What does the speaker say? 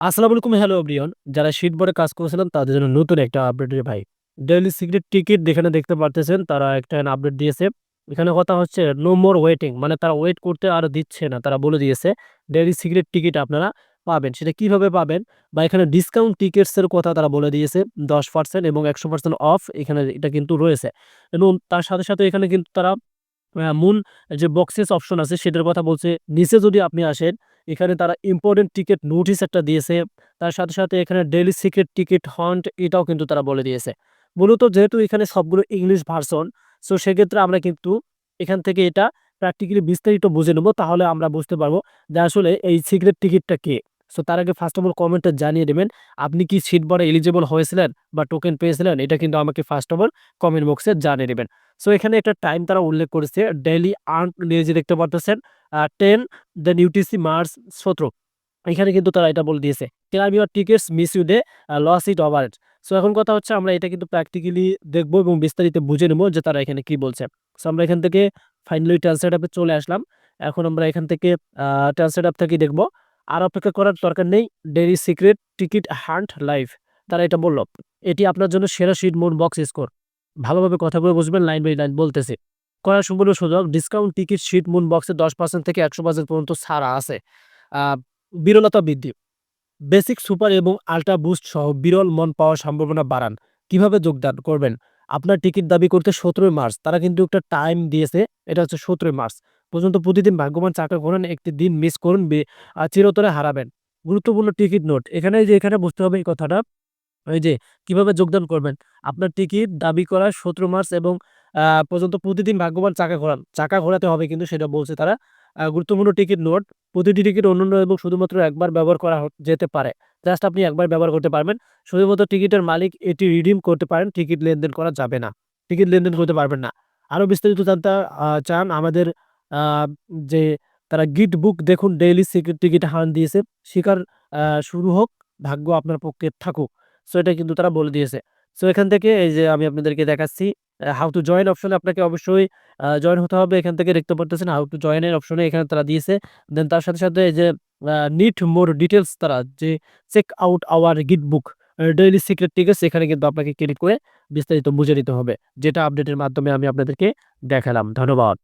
আসসালামু আলাইকুম, hello everyone. যারা শিট বোর্ডে কাজ করেছিলেন তাদের জন্য নতুন একটা আপডেট রে ভাই। ডেইলি সিক্রেট টিকিট যেখানে দেখতে পারতেছেন তারা একটা আপডেট দিয়েছে। এখানে কথা হচ্ছে নো মোর ওয়েটিং, মানে তারা ওয়েট করতে আর দিচ্ছে না। তারা বলে দিয়েছে ডেইলি সিক্রেট টিকিট আপনারা পাবেন। সেটা কিভাবে পাবেন বা এখানে ডিসকাউন্ট টিকেটস এর কথা তারা বলে দিয়েছে। 10% এবং 100% অফ এখানে এটা কিন্তু রয়েছে। এবং তার সাথে, সাথে এখানে কিন্তু তারা মূল যে বক্সেস অপশন আছে সেটার কথা বলছে। নিচে যদি আপনি আসেন, এখানে তারা ইম্পোর্টেন্ট টিকেট নোটিস একটা দিয়েছে। তার সাথে, সাথে এখানে ডেইলি সিক্রেট টিকেট হন্ট এটাও কিন্তু তারা বলে দিয়েছে। মূলত যেহেতু এখানে সবগুলো ইংলিশ ভার্সন, সো সেক্ষেত্রে আমরা কিন্তু এখান থেকে এটা প্র্যাকটিক্যালি বিস্তারিত বুঝে নেব। তাহলে আমরা বুঝতে পারবো যে আসলে এই সিক্রেট টিকিটটা কি? সো তার আগে ফার্স্ট অফ অল কমেন্টে জানিয়ে দিবেন আপনি কি সিট বারে এলিজিবল হয়েছিলেন বা টোকেন পেয়েছিলেন? এটা কিন্তু আমাকে ফার্স্ট অফ অল কমেন্ট বক্সে জানিয়ে দিবেন। সো এখানে একটা টাইম তারা উল্লেখ করেছে। ডেইলি আর্ন নিয়ে যে দেখতে পারতেছেন 10 দেন ইউটিসি মার্চ 17। এখানে কিন্তু তারা এটা বলে দিয়েছে। Claim your tickets miss you day loss it over it. So এখন কথা হচ্ছে আমরা এটা কিন্তু প্র্যাকটিক্যালি দেখবো এবং বিস্তারিত বুঝে নেব যে তারা এখানে কি বলছে। সো আমরা এখান থেকে ফাইনালি ট্রান্সলেট অ্যাপে চলে আসলাম। এখন আমরা এখান থেকে ট্রান্সলেট অ্যাপ থেকেই দেখব। আর অপেক্ষা করার দরকার নেই। Daily secret ticket hunt live. তারা এটা বলল। এটি আপনার জন্য সেরা সিট মোড বক্স স্কোর। ভালোভাবে কথা বলে বুঝবেন, লাইন বাই লাইন বলতেছি। করার সম্পূর্ণ সুযোগ ডিসকাউন্ট টিকিট শীট মুন বক্সে 10% থেকে 100% পর্যন্ত ছাড়া আছে। আ বিরলতা বৃদ্ধি। বেসিক, সুপার এবং আল্ট্রা বুস্ট সহ বিরল মন পাওয়ার সম্ভাবনা বাড়ান। কিভাবে যোগদান করবেন? আপনার টিকিট দাবি করতে ১৭ মার্চ তারা কিন্তু একটা টাইম দিয়েছে। এটা হচ্ছে ১৭ মার্চ পর্যন্ত প্রতিদিন ভাগ্যবান চাকা ঘোরান, একটি দিন মিস করুন চিরতরে হারাবেন। গুরুত্বপূর্ণ টিকিট নোট। এখানে বুঝতে হবে এই কথাটা। এই যে কিভাবে যোগদান করবেন? আপনার টিকিট দাবি করার ১৭ মার্চ এবং পর্যন্ত প্রতিদিন ভাগ্যবান চাকা ঘোরান। চাকা ঘোরাতে হবে কিন্তু সেটা বলছে তারা। গুরুত্বপূর্ণ টিকিট নোট, প্রতিটি টিকিট অনন্য এবং শুধুমাত্র একবার ব্যবহার করা যেতে পারে। জাস্ট আপনি একবার ব্যবহার করতে পারবেন। শুধুমাত্র টিকিটের মালিক এটি রিডিম করতে পারেন। টিকিট লেনদেন করা যাবে না। টিকিট লেনদেন করতে পারবেন না। আরো বিস্তারিত জানতে চান আমাদের আ যে তারা গিট বুক দেখুন, ডেইলি সিক্রেট টিকিট হান দিয়েছে। শিকার শুরু হোক, ভাগ্য আপনার পক্ষে থাকুক। সো এটা কিন্তু তারা বলে দিয়েছে। সো এখান থেকে এই যে আমি আপনাদেরকে দেখাচ্ছি হাউ টু জয়েন অপশনে আপনাকে অবশ্যই জয়েন হতে হবে। এখান থেকে দেখতে পারতেছেন হাউ টু জয়েন এর অপশনে এখানে তারা দিয়েছে। দেন তার সাথে, সাথে এই যে নিড মোর ডিটেইলস তারা যে চেক আউট আওয়ার গিট বুক ডেইলি সিক্রেট টিকেটস এখানে কিন্তু আপনাকে ক্লিক করে বিস্তারিত বুঝে নিতে হবে। যেটা আপডেটের মাধ্যমে আমি আপনাদেরকে দেখালাম। ধন্যবাদ।